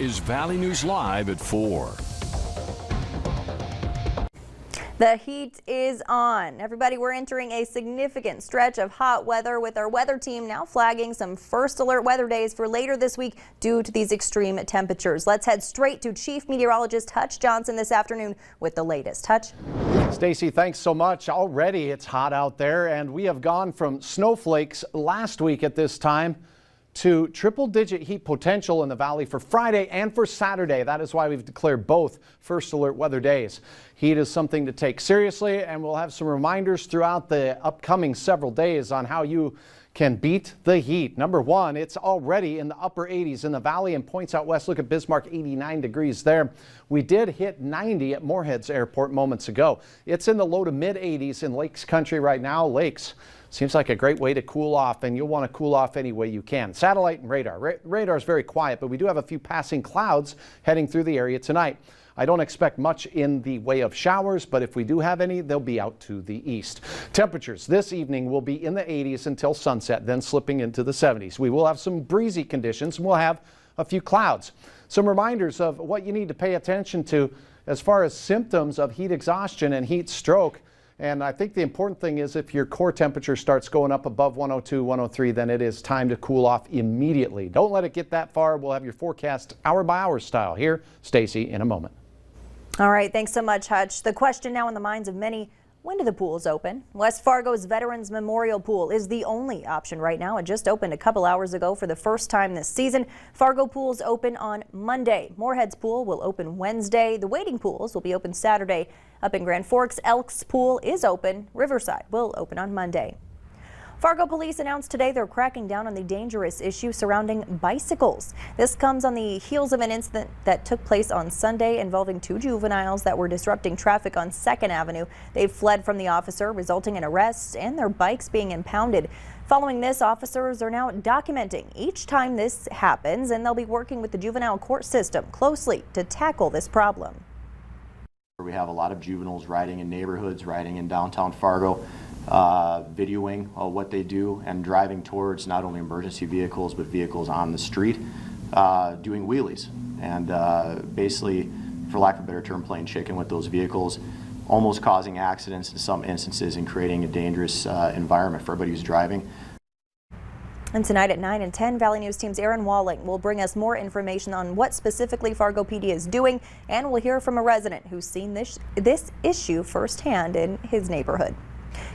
is Valley News Live at 4. The heat is on. Everybody, we're entering a significant stretch of hot weather with our weather team now flagging some first alert weather days for later this week due to these extreme temperatures. Let's head straight to Chief Meteorologist Hutch Johnson this afternoon with the latest. Hutch. Stacy, thanks so much. Already it's hot out there, and we have gone from snowflakes last week at this time to triple-digit heat potential in the valley for Friday and for Saturday. That is why we've declared both first alert weather days. Heat is something to take seriously, and we'll have some reminders throughout the upcoming several days on how you can beat the heat. Number one, it's already in the upper 80s in the valley and points out west. Look at Bismarck, 89 degrees there. We did hit 90 at Moorhead's Airport moments ago. It's in the low to mid 80s in Lakes Country right now. Lakes seems like a great way to cool off, and you'll want to cool off any way you can. Satellite and radar. Radar is very quiet, but we do have a few passing clouds heading through the area tonight. I don't expect much in the way of showers, but if we do have any, they'll be out to the east. Temperatures this evening will be in the 80s until sunset, then slipping into the 70s. We will have some breezy conditions, and we'll have a few clouds. Some reminders of what you need to pay attention to as far as symptoms of heat exhaustion and heat stroke. And I think the important thing is if your core temperature starts going up above 102, 103, then it is time to cool off immediately. Don't let it get that far. We'll have your forecast hour by hour style here. Stacy, in a moment. All right, thanks so much, Hutch. The question now in the minds of many, when do the pools open? West Fargo's Veterans Memorial Pool is the only option right now. It just opened a couple hours ago for the first time this season. Fargo pools open on Monday. Moorhead's pool will open Wednesday. The waiting pools will be open Saturday. Up in Grand Forks, Elks pool is open. Riverside will open on Monday. Fargo police announced today they're cracking down on the dangerous issue surrounding bicycles. This comes on the heels of an incident that took place on Sunday involving two juveniles that were disrupting traffic on 2nd Avenue. They fled from the officer, resulting in arrests and their bikes being impounded. Following this, officers are now documenting each time this happens, and they'll be working with the juvenile court system closely to tackle this problem. We have a lot of juveniles riding in neighborhoods, riding in downtown Fargo, videoing what they do and driving towards not only emergency vehicles but vehicles on the street, doing wheelies and basically, for lack of a better term, playing chicken with those vehicles, almost causing accidents in some instances and creating a dangerous environment for everybody who's driving. And tonight at 9 and 10, Valley News Team's Aaron Walling will bring us more information on what specifically Fargo PD is doing, and we'll hear from a resident who's seen this issue firsthand in his neighborhood.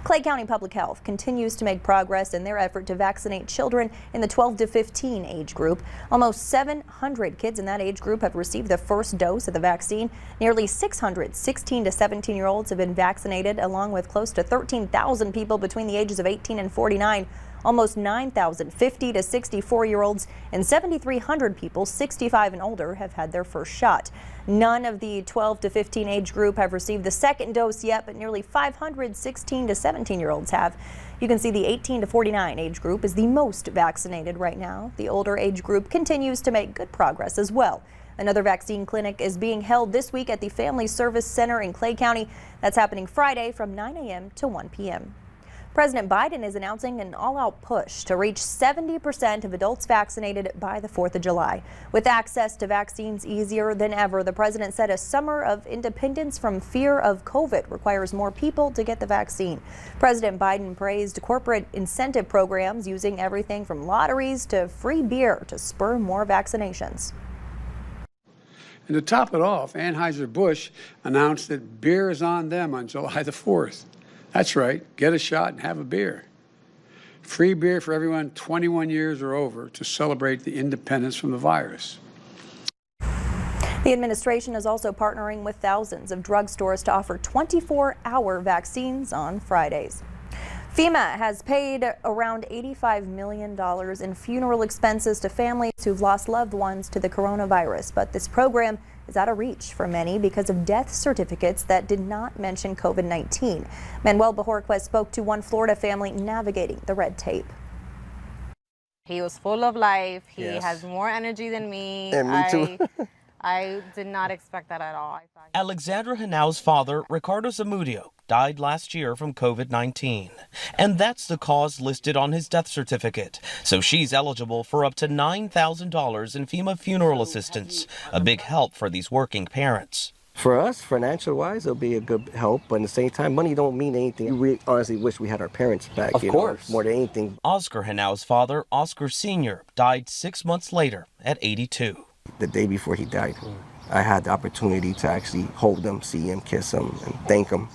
Clay County Public Health continues to make progress in their effort to vaccinate children in the 12 to 15 age group. Almost 700 kids in that age group have received the first dose of the vaccine. Nearly 600 16 to 17-year-olds have been vaccinated, along with close to 13,000 people between the ages of 18 and 49. Almost 9,000 50 to 64-year-olds and 7,300 people 65 and older have had their first shot. None of the 12 to 15 age group have received the second dose yet, but nearly 500 16 to 17-year-olds have. You can see the 18 to 49 age group is the most vaccinated right now. The older age group continues to make good progress as well. Another vaccine clinic is being held this week at the Family Service Center in Clay County. That's happening Friday from 9 a.m. to 1 p.m. President Biden is announcing an all-out push to reach 70% of adults vaccinated by the 4th of July. With access to vaccines easier than ever, the president said a summer of independence from fear of COVID requires more people to get the vaccine. President Biden praised corporate incentive programs using everything from lotteries to free beer to spur more vaccinations. And to top it off, Anheuser-Busch announced that beer is on them on July the 4th. That's right, get a shot and have a beer. Free beer for everyone 21 years or over to celebrate the independence from the virus. The administration is also partnering with thousands of drugstores to offer 24-hour vaccines on Fridays. FEMA has paid around $85 million in funeral expenses to families who've lost loved ones to the coronavirus, but this program is out of reach for many because of death certificates that did not mention COVID-19. Manuel Bajorquez spoke to one Florida family navigating the red tape. He was full of life. He Yes. has more energy than me. And me too. I did not expect that at all. Alexandra Henau's father, Ricardo Zamudio, died last year from COVID-19. And that's the cause listed on his death certificate. So she's eligible for up to $9,000 in FEMA funeral assistance, a big help for these working parents. For us, financial-wise, it'll be a good help, but at the same time, money don't mean anything. We honestly wish we had our parents back, Of course. more than anything. Oscar Henau's father, Oscar Sr., died 6 months later at 82. The day before he died, I had the opportunity to actually hold him, see him, kiss him, and thank him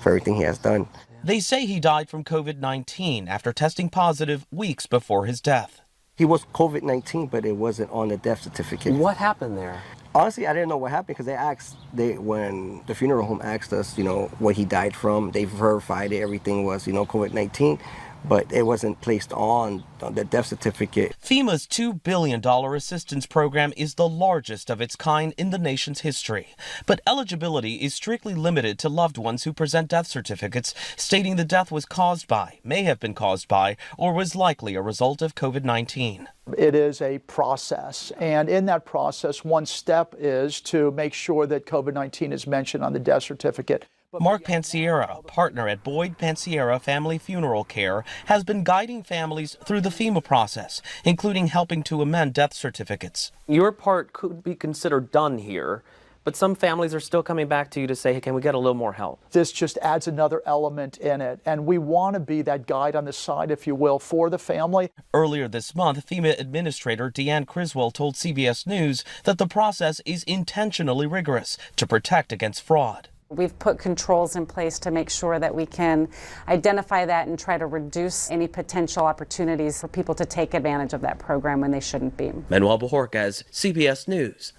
for everything he has done. They say he died from COVID-19 after testing positive weeks before his death. He was COVID-19, but it wasn't on the death certificate. What happened there? Honestly, I didn't know what happened because when the funeral home asked us, what he died from, they verified it, everything was, COVID-19, but it wasn't placed on the death certificate. FEMA's $2 billion assistance program is the largest of its kind in the nation's history. But eligibility is strictly limited to loved ones who present death certificates stating the death was caused by, may have been caused by, or was likely a result of COVID-19. It is a process, and in that process, one step is to make sure that COVID-19 is mentioned on the death certificate. Mark Pansiera, partner at Boyd Pansiera Family Funeral Care, has been guiding families through the FEMA process, including helping to amend death certificates. Your part could be considered done here, but some families are still coming back to you to say, hey, can we get a little more help? This just adds another element in it, and we want to be that guide on the side, if you will, for the family. Earlier this month, FEMA Administrator Deanne Criswell told CBS News that the process is intentionally rigorous to protect against fraud. We've put controls in place to make sure that we can identify that and try to reduce any potential opportunities for people to take advantage of that program when they shouldn't be. Manuel Bajorquez, CBS News.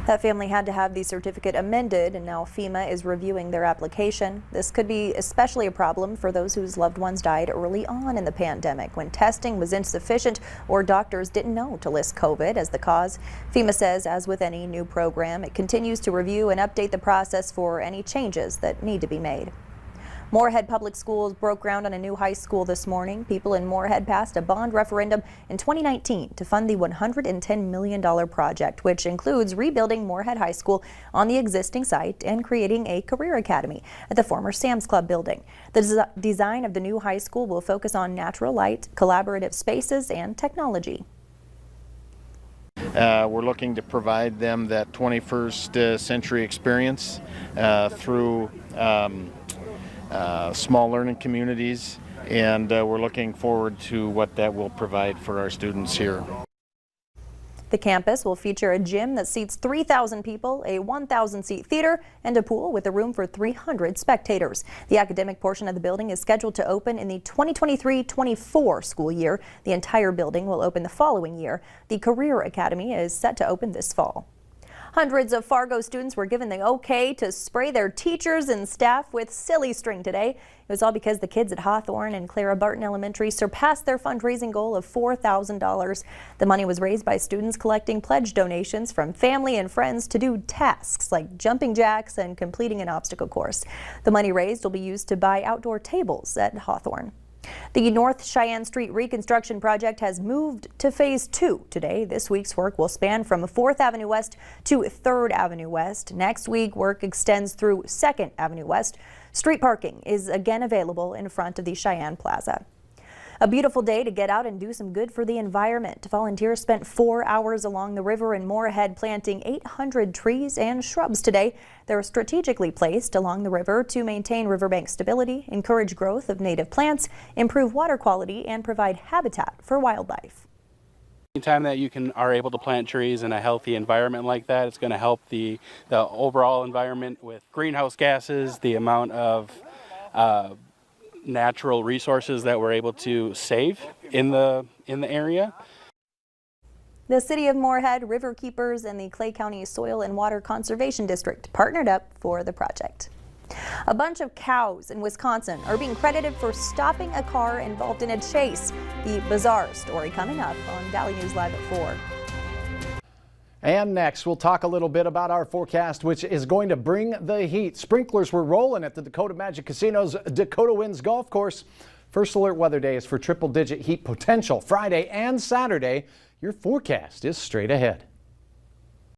That family had to have the certificate amended, and now FEMA is reviewing their application. This could be especially a problem for those whose loved ones died early on in the pandemic when testing was insufficient or doctors didn't know to list COVID as the cause. FEMA says, as with any new program, it continues to review and update the process for any changes that need to be made. Moorhead Public Schools broke ground on a new high school this morning. People in Moorhead passed a bond referendum in 2019 to fund the $110 million project, which includes rebuilding Moorhead High School on the existing site and creating a career academy at the former Sam's Club building. The design of the new high school will focus on natural light, collaborative spaces, and technology. We're looking to provide them that 21st century experience through small learning communities, and we're looking forward to what that will provide for our students here. The campus will feature a gym that seats 3,000 people, a 1,000-seat theater, and a pool with a room for 300 spectators. The academic portion of the building is scheduled to open in the 2023-24 school year. The entire building will open the following year. The Career Academy is set to open this fall. Hundreds of Fargo students were given the okay to spray their teachers and staff with silly string today. It was all because the kids at Hawthorne and Clara Barton Elementary surpassed their fundraising goal of $4,000. The money was raised by students collecting pledge donations from family and friends to do tasks like jumping jacks and completing an obstacle course. The money raised will be used to buy outdoor tables at Hawthorne. The North Cheyenne Street reconstruction project has moved to phase 2 today. This week's work will span from 4th Avenue West to 3rd Avenue West. Next week, work extends through 2nd Avenue West. Street parking is again available in front of the Cheyenne Plaza. A beautiful day to get out and do some good for the environment. Volunteers spent 4 hours along the river in Moorhead planting 800 trees and shrubs today. They're strategically placed along the river to maintain riverbank stability, encourage growth of native plants, improve water quality, and provide habitat for wildlife. Anytime that you are able to plant trees in a healthy environment like that, it's going to help the overall environment with greenhouse gases, the amount of natural resources that we're able to save in the area. The City of Moorhead, River Keepers, and the Clay County Soil and Water Conservation District partnered up for the project. A bunch of cows in Wisconsin are being credited for stopping a car involved in a chase. The bizarre story coming up on Valley News Live at 4. And next, we'll talk a little bit about our forecast, which is going to bring the heat. Sprinklers were rolling at the Dakota Magic Casino's Dakota Winds Golf Course. First alert weather day is for triple-digit heat potential Friday and Saturday. Your forecast is straight ahead.